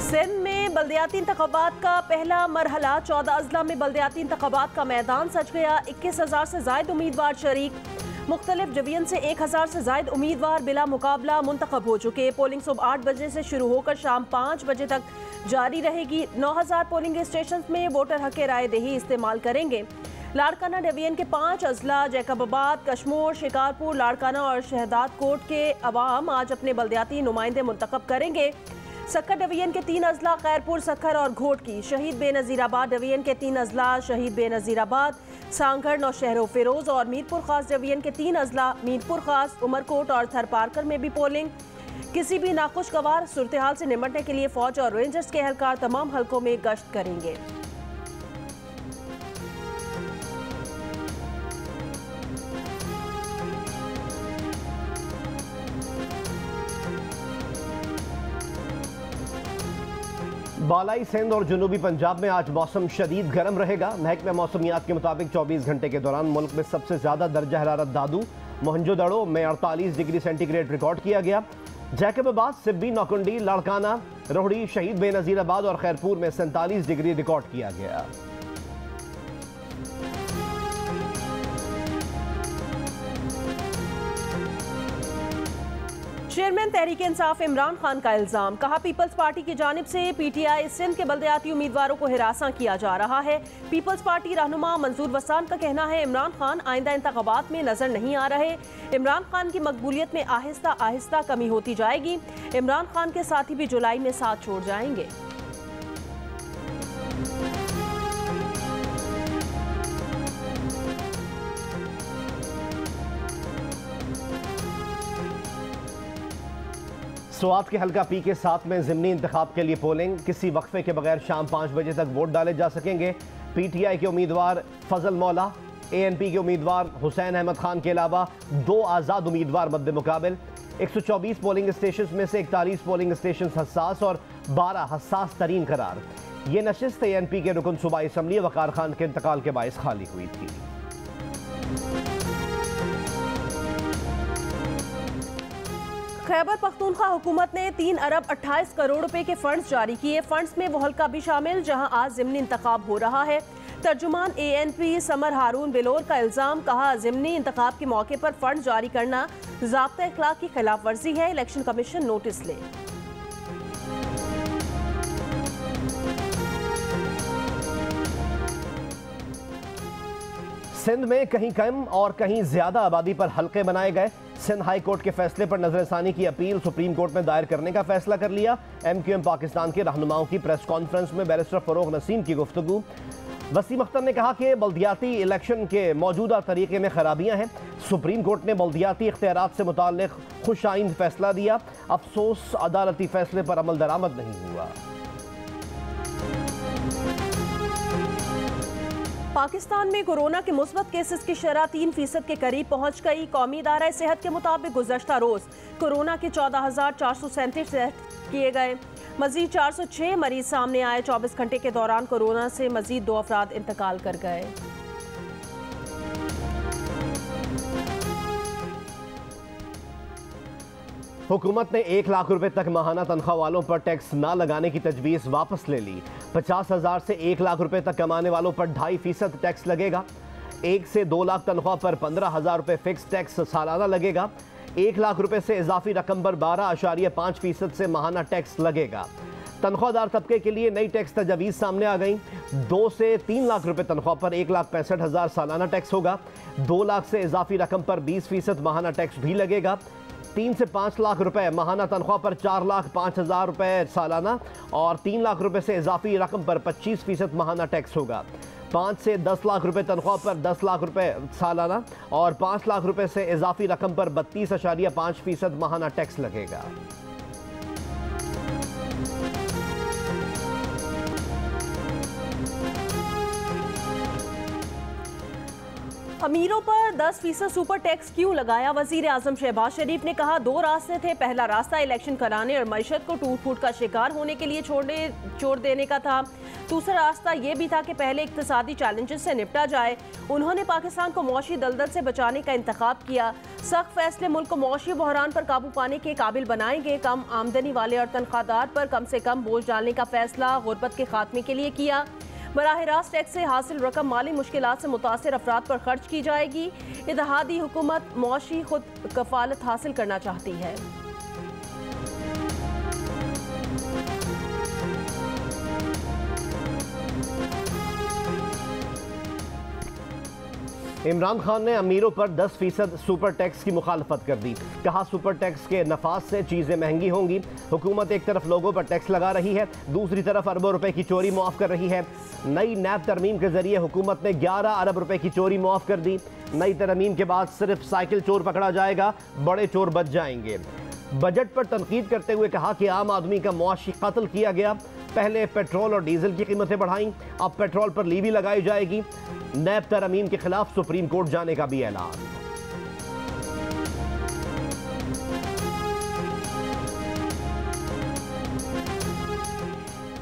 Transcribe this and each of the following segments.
सिंध में बल्दियाती इंतखाबात का पहला मरहला 14 अजला में बल्दियाती इंतखाबात का मैदान सज गया। 21,000 से जायद उम्मीदवार शरीक। मुख्तलिफ डिवीजन से 1,000 से जायद उम्मीदवार बिला मुकाबला मुंतखब हो चुके। पोलिंग सुबह 8 बजे से शुरू होकर शाम 5 बजे तक जारी रहेगी। 9,000 पोलिंग स्टेशन में वोटर हक राय दही इस्तेमाल करेंगे। लाड़काना डिवीजन के 5 अजला जैकबाबाद, कश्मोर, शिकारपुर, लाड़काना और शहदाद कोट के अवाम आज अपने बल्दियाती नुमाइंदे मुंतखब करेंगे। सक्कर डिवीजन के 3 अजला खैरपुर, सक्खर और घोट की। शहीद बेनज़ीराबाद डिवीजन के 3 अजला शहीद बेनज़ीराबाद, सांगढ़, नौशहर फिरोज और मीरपुर खास डिवीजन के 3 अजला मीरपुर खास, उमरकोट और थरपारकर में भी पोलिंग। किसी भी नाखुशगवार सूरत हाल से निपटने के लिए फौज और रेंजर्स के एहलकार तमाम हलकों में गश्त करेंगे। बालाई सिंध और जनूबी पंजाब में आज मौसम शदीद गर्म रहेगा। महकमा मौसमियात के मुताबिक 24 घंटे के दौरान मुल्क में सबसे ज्यादा दर्जा हरारत दादू मोहनजोदड़ो में 48 डिग्री सेंटीग्रेड रिकॉर्ड किया गया। जैकबाबाद, सिब्बी, नौकुंडी, लाड़काना, रोहड़ी, शहीद बेनज़ीराबाद और खैरपुर में 47 डिग्री रिकॉर्ड किया गया। चेयरमैन तहरीक इंसाफ इमरान खान का इल्जाम, कहा पीपल्स पार्टी की जानिब से पीटीआई सिंध के बल्दियाती उम्मीदवारों को हिरासा किया जा रहा है। पीपल्स पार्टी रहनुमा मंजूर वसान का कहना है इमरान खान आइंदा इंतखाबात में नजर नहीं आ रहे। इमरान खान की मकबूलियत में आहिस्ता आहिस्ता कमी होती जाएगी। इमरान खान के साथी भी जुलाई में साथ छोड़ जाएंगे। स्वात के हल्का पी के 7 में ज़िमनी इंतखाब के लिए पोलिंग। किसी वक्फे के बगैर शाम 5 बजे तक वोट डाले जा सकेंगे। पीटीआई के उम्मीदवार फजल मौला, एएनपी के उम्मीदवार हुसैन अहमद खान के अलावा 2 आज़ाद उम्मीदवार मद्दे मुकाबिल। 124 पोलिंग स्टेशन में से 41 पोलिंग स्टेशन हसास और 12 हसास तरीन करार। ये नशिस्त एएनपी के रुकन सूबाई असम्बली वकार खान के इंतकाल के बायस खाली हुई थी। खैबर पख्तूनख्वा हुकूमत ने 3 अरब 28 करोड़ रुपए के फंड्स जारी किए। फंड्स में वो हल्का भी शामिल जहां आज ज़िमनी इंतखाब हो रहा है। तर्जुमान एएनपी समर हारून बिलोर का इल्जाम, कहा ज़िमनी इंतखाब के मौके पर फंड जारी करना ज़ाब्ता इखलाक की खिलाफ वर्जी है। इलेक्शन कमीशन नोटिस ले। सिंध में कहीं कम और कहीं ज्यादा आबादी पर हल्के बनाए गए। सिंध हाई कोर्ट के फैसले पर नजरसानी की अपील सुप्रीम कोर्ट में दायर करने का फैसला कर लिया। एमक्यूएम पाकिस्तान के रहनुमाओं की प्रेस कॉन्फ्रेंस में बैरिस्टर फरोग नसीम की गुफ्तगू। वसीम अख्तर ने कहा कि बल्दियाती इलेक्शन के मौजूदा तरीके में खराबियां हैं। सुप्रीम कोर्ट ने बल्दियाती इख्तियारात से मुताल्लिक खुशाइंद फैसला दिया। अफसोस अदालती फैसले पर अमल दरामद नहीं हुआ। पाकिस्तान में कोरोना के मुस्बत केसेस की शरह 3% के करीब पहुंच गई। कौमी इदारा सेहत के मुताबिक गुज़श्ता रोज कोरोना के 14,437 टेस्ट किए गए। मजीद 406 मरीज सामने आए। 24 घंटे के दौरान कोरोना से मजीद 2 अफराद इंतकाल कर गए। हुकूमत ने 1 लाख रुपए तक माहाना तनख्वाह वालों पर टैक्स ना लगाने की तजवीज़ वापस ले ली। 50,000 से 1 लाख रुपए तक कमाने वालों पर 2.5% टैक्स लगेगा। 1 से 2 लाख तनख्वाह पर 15,000 रुपए फिक्स टैक्स सालाना लगेगा। 1 लाख रुपए से इजाफी रकम पर 12.5% से माहाना टैक्स लगेगा। तनख्वाहदार तबके के लिए नई टैक्स तजवीज़ सामने आ गई। 2 से 3 लाख रुपए तनख्वाह पर 1,65,000 सालाना टैक्स होगा। 2 लाख से इजाफी रकम पर 20% माहाना टैक्स भी लगेगा। 3 से 5 लाख रुपए माहाना तनख्वाह पर 4,05,000 रुपए सालाना और 3 लाख रुपए से इजाफी रकम पर 25% माहाना टैक्स होगा। 5 से 10 लाख रुपए तनख्वाह पर 10 लाख रुपए सालाना और 5 लाख रुपए से इजाफी रकम पर 32.5% माहाना टैक्स लगेगा। अमीरों पर 10% सुपर टैक्स क्यों लगाया? वजीर आजम शहबाज शरीफ ने कहा 2 रास्ते थे। पहला रास्ता इलेक्शन कराने और मईशत को टूट फूट का शिकार होने के लिए छोड़ देने का था। दूसरा रास्ता ये भी था कि पहले इक्तिसादी चैलेंजेस से निपटा जाए। उन्होंने पाकिस्तान को मौशी दलदल से बचाने का इंतखाब किया। सख्त फैसले मुल्क को मौशी बहरान पर काबू पाने के काबिल बनाएंगे। कम आमदनी वाले और तनख्वाहदार पर कम से कम बोझ डालने का फैसला गुर्बत के खात्मे के लिए किया। बराह रास्त टैक्स से हासिल रकम माली मुश्किलात से मुतासिर अफराद पर खर्च की जाएगी। इत्तेहादी हुकूमत मौशी खुद कफालत हासिल करना चाहती है। इमरान खान ने अमीरों पर 10% सुपर टैक्स की मुखालफत कर दी। कहा सुपर टैक्स के नफाज से चीज़ें महंगी होंगी। हुकूमत एक तरफ लोगों पर टैक्स लगा रही है, दूसरी तरफ अरबों रुपए की चोरी मुआफ़ कर रही है। नई नैब तरमीम के जरिए हुकूमत ने 11 अरब रुपए की चोरी मुआफ़ कर दी। नई तरमीम के बाद सिर्फ साइकिल चोर पकड़ा जाएगा, बड़े चोर बच जाएंगे। बजट पर तनकीद करते हुए कहा कि आम आदमी का मुआशी कत्ल किया गया। पहले पेट्रोल और डीजल की कीमतें बढ़ाई, अब पेट्रोल पर लीवी लगाई जाएगी। नैब तरमीम के खिलाफ सुप्रीम कोर्ट जाने का भी ऐलान।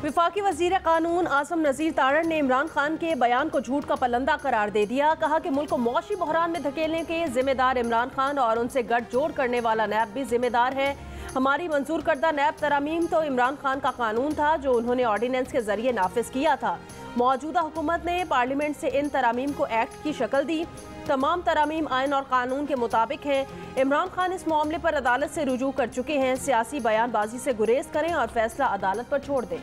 विफाकी वजीर कानून आजम नज़ीर तारण ने इमरान खान के बयान को झूठ का पलंदा करार दे दिया। कहा कि मुल्क को मौशी बहरान में धकेलने के जिम्मेदार इमरान खान और उनसे गठजोड़ करने वाला नैब भी जिम्मेदार है। हमारी मंजूर करदा नैब तरामीम तो इमरान खान का कानून था जो उन्होंने ऑर्डिनेंस के जरिए नाफिज किया था। मौजूदा हुकूमत ने पार्लियामेंट से इन तरामीम को एक्ट की शक्ल दी। तमाम तरामीम आइन और कानून के मुताबिक हैं। इमरान खान इस मामले पर अदालत से रुजू कर चुके हैं। सियासी बयानबाजी से गुरेज करें और फैसला अदालत पर छोड़ दें।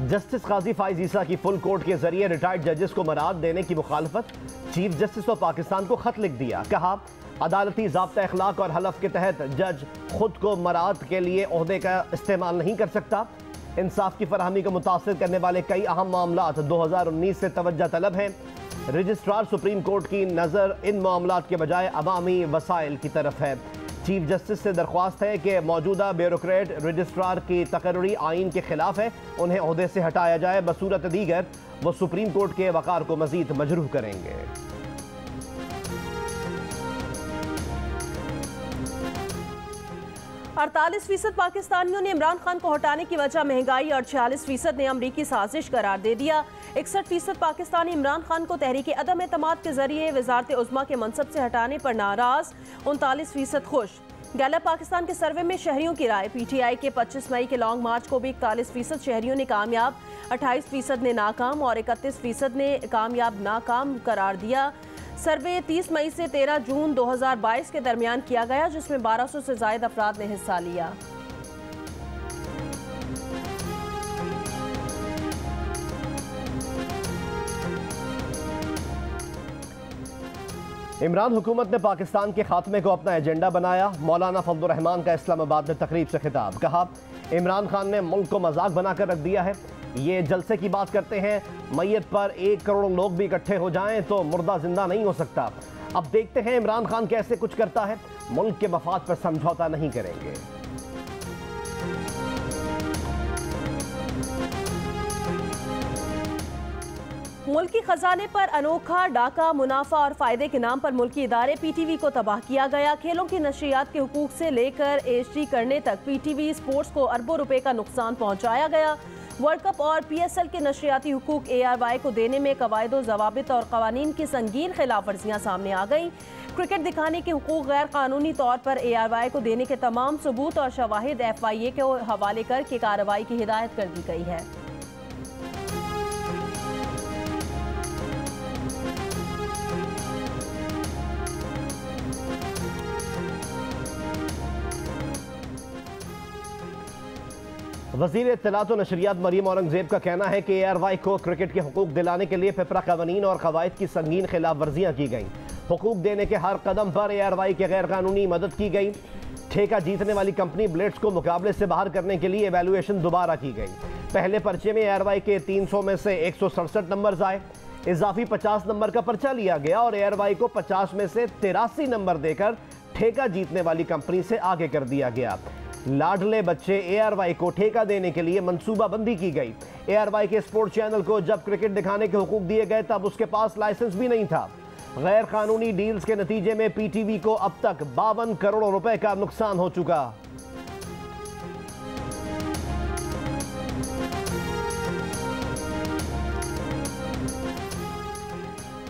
जस्टिस काजी फाइज ईसा की फुल कोर्ट के जरिए रिटायर्ड जजेस को मराद देने की मुखालफत। चीफ जस्टिस ऑफ पाकिस्तान को खत लिख दिया। कहा अदालती ज़ाब्ता अखलाक और हलफ के तहत जज खुद को मराद के लिए ओहदे का इस्तेमाल नहीं कर सकता। इंसाफ की फराहमी को मुतासर करने वाले कई अहम मामलात 2019 से तवज्जो तलब हैं। रजिस्ट्रार सुप्रीम कोर्ट की नज़र इन मामलात के बजाय अवामी वसाइल की तरफ है। चीफ जस्टिस से दरख्वास्त है कि मौजूदा ब्यूरोक्रेट रजिस्ट्रार की तकर्री आइन के खिलाफ है, उन्हें ओहदे से हटाया जाए। बसूरत दीगर वो सुप्रीम कोर्ट के वक़ार को मजीद मजरूह करेंगे। 48% पाकिस्तानियों ने इमरान खान को हटाने की वजह महंगाई और 46% ने अमरीकी साजिश करार दे दिया। 61% पाकिस्तानी इमरान खान को तहरीक अदम एतमाद के जरिए वजारत उज़्मा के मनसब से हटाने पर नाराज, 39% खुश। गैलप पाकिस्तान के सर्वे में शहरियों की राय। PTI के 25 मई के लॉन्ग मार्च को भी 41% शहरियों ने कामयाब, 28% ने नाकाम और 31% ने कामयाब नाकाम करार दिया। सर्वे 30 मई से 13 जून 2022 के दरमियान किया गया, जिसमें 1200 से ज्यादा अफराद ने हिस्सा लिया। इमरान हुकूमत ने पाकिस्तान के खात्मे को अपना एजेंडा बनाया। मौलाना फजलुर रहमान का इस्लामाबाद में तकरीब से खिताब। कहा इमरान खान ने मुल्क को मजाक बनाकर रख दिया है। ये जलसे की बात करते हैं, मैयत पर 1 करोड़ लोग भी इकट्ठे हो जाएं तो मुर्दा जिंदा नहीं हो सकता। अब देखते हैं इमरान खान कैसे कुछ करता है। मुल्क के मफाद पर समझौता नहीं करेंगे। मुल्की खजाने पर अनोखा डाका, मुनाफा और फायदे के नाम पर मुल्की इदारे PTV को तबाह किया गया। खेलों की नशरियात के हुकूक से लेकर HD करने तक PTV स्पोर्ट्स को अरबों रुपए का नुकसान पहुंचाया गया। वर्ल्ड कप और PSL के नशरियाती हुकूक ARY को देने में कवायदो ज़वाबित और कवानीन की संगीन खिलाफ वर्जियाँ सामने आ गई। क्रिकेट दिखाने के हुकूक गैर कानूनी तौर पर ARY को देने के तमाम सबूत और शवाहिद FIA के हवाले करके कार्रवाई की हिदायत कर दी गई है। वज़ीर इत्तलात और नशरियात मरीम औरंगजेब का कहना है कि ARY को क्रिकेट के हुकूक दिलाने के लिए पिपरा कवानीन और कवायद की संगीन खिलाफ वर्जियाँ की गई। हुकूक देने के हर कदम पर ARY के गैर कानूनी मदद की गई। ठेका जीतने वाली कंपनी ब्लेड्स को मुकाबले से बाहर करने के लिए एवेल्युएशन दोबारा की गई। पहले पर्चे में ARY के 300 में से 167 नंबर आए। इजाफी 50 नंबर का पर्चा लिया गया और ARY को 50 में से 83 नंबर देकर ठेका जीतने वाली कंपनी से आगे कर दिया गया। लाडले बच्चे ARY को ठेका देने के लिए मंसूबाबंदी की गई। ARY के स्पोर्ट चैनल को जब क्रिकेट दिखाने के हुकूक दिए गए तब उसके पास लाइसेंस भी नहीं था। गैर कानूनी डील्स के नतीजे में PTV को अब तक 52 करोड़ रुपए का नुकसान हो चुका।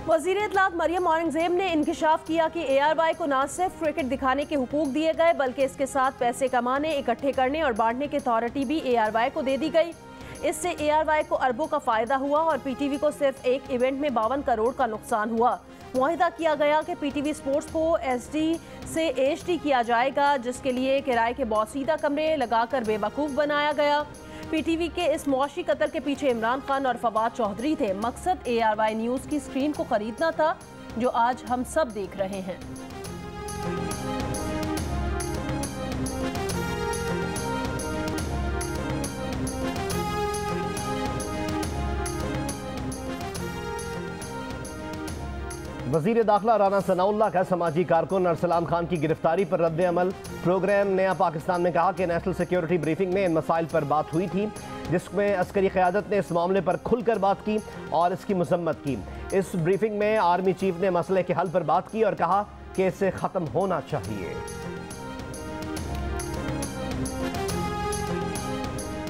वज़ीर इत्तलात मरियम औरंगज़ेब ने इंकिशाफ किया कि ARY को न सिर्फ क्रिकेट दिखाने के हुकूक दिए गए बल्कि इसके साथ पैसे कमाने, इकट्ठे करने और बांटने की अथॉरिटी भी ARY को दे दी गई। इससे ARY को अरबों का फायदा हुआ और PTV को सिर्फ एक इवेंट में 52 करोड़ का नुकसान हुआ। मुआहिदा किया गया कि PTV स्पोर्ट्स को SD से HD किया जाएगा, जिसके लिए किराए के बोसीदा कमरे लगाकर बेवकूफ़ बनाया गया। PTV के इस मुआशी कतर के पीछे इमरान खान और फवाद चौधरी थे। मकसद ARY न्यूज़ की स्क्रीन को खरीदना था, जो आज हम सब देख रहे हैं। वजीर दाखिला राना सनाउल्लाह का समाजी कारकुन अरसलान खान की गिरफ्तारी पर रद्द अमल। प्रोग्राम नया पाकिस्तान ने कहा कि नेशनल सिक्योरिटी ब्रीफिंग में इन मसाइल पर बात हुई थी, जिसमें अस्करी क़यादत ने इस मामले पर खुलकर बात की और इसकी मजम्मत की। इस ब्रीफिंग में आर्मी चीफ ने मसले के हल पर बात की और कहा कि इसे ख़त्म होना चाहिए।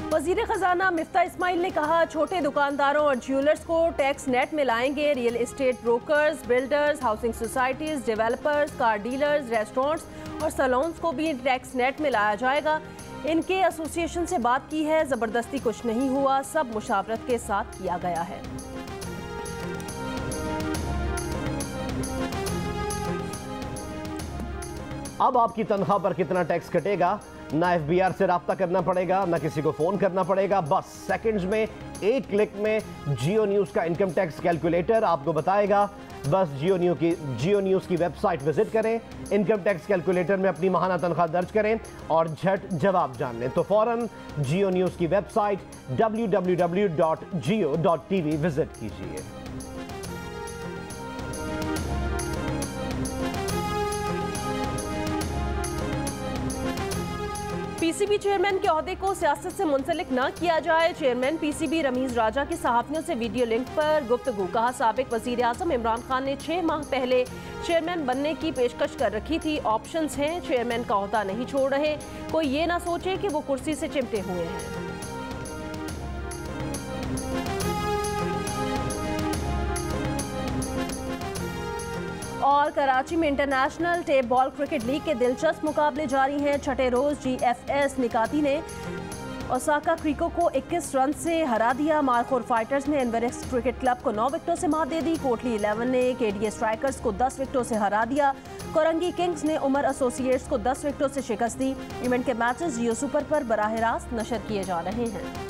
वज़ीर ख़जाना मिफ्ता इस्माइल ने कहा, छोटे दुकानदारों और ज्वेलर्स को टैक्स नेट में लाएंगे। Real estate brokers, builders, housing societies, developers, car dealers, restaurants और सैलून्स को भी टैक्स नेट में लाया जाएगा। इनके एसोसिएशन से बात की है, ज़बरदस्ती कुछ नहीं हुआ, सब मुशावरत के साथ किया गया है। अब आपकी तनख्वाह पर कितना टैक्स कटेगा? ना FBR से रब्ता करना पड़ेगा, ना किसी को फ़ोन करना पड़ेगा। बस सेकंड्स में, एक क्लिक में जियो न्यूज़ का इनकम टैक्स कैलकुलेटर आपको बताएगा। बस जियो न्यूज़ की वेबसाइट विजिट करें, इनकम टैक्स कैलकुलेटर में अपनी माहाना तनख्वाह दर्ज करें और झट जवाब जान लें। तो फ़ौरन जियो न्यूज़ की वेबसाइट www.jio.tv विजिट कीजिए। PCB चेयरमैन के ओहदे को सियासत से मुंसलिक न किया जाए। चेयरमैन PCB रमीज राजा की सहाफ़ियों से वीडियो लिंक पर गुफ्तगू। कहा, साबिक वज़ीर आज़म इमरान खान ने 6 माह पहले चेयरमैन बनने की पेशकश कर रखी थी। ऑप्शंस हैं, चेयरमैन का ओहदा नहीं छोड़ रहे। कोई ये ना सोचे कि वो कुर्सी से चिमटे हुए हैं। और कराची में international tape ball cricket league के दिलचस्प मुकाबले जारी हैं। छठे रोज GFS निकाती ने ओसाका क्रिको को 21 रन से हरा दिया। मालखोर फाइटर्स ने एनवरेक्स क्रिकेट क्लब को 9 विकेटों से मात दे दी। कोटली 11 ने KDA स्ट्राइकर्स को 10 विकेटों से हरा दिया। कोरंगी किंग्स ने उमर एसोसिएट्स को 10 विकेटों से शिकस्त दी। इवेंट के मैचेस जियो सुपर पर बराह रास्त नशर किए जा रहे हैं।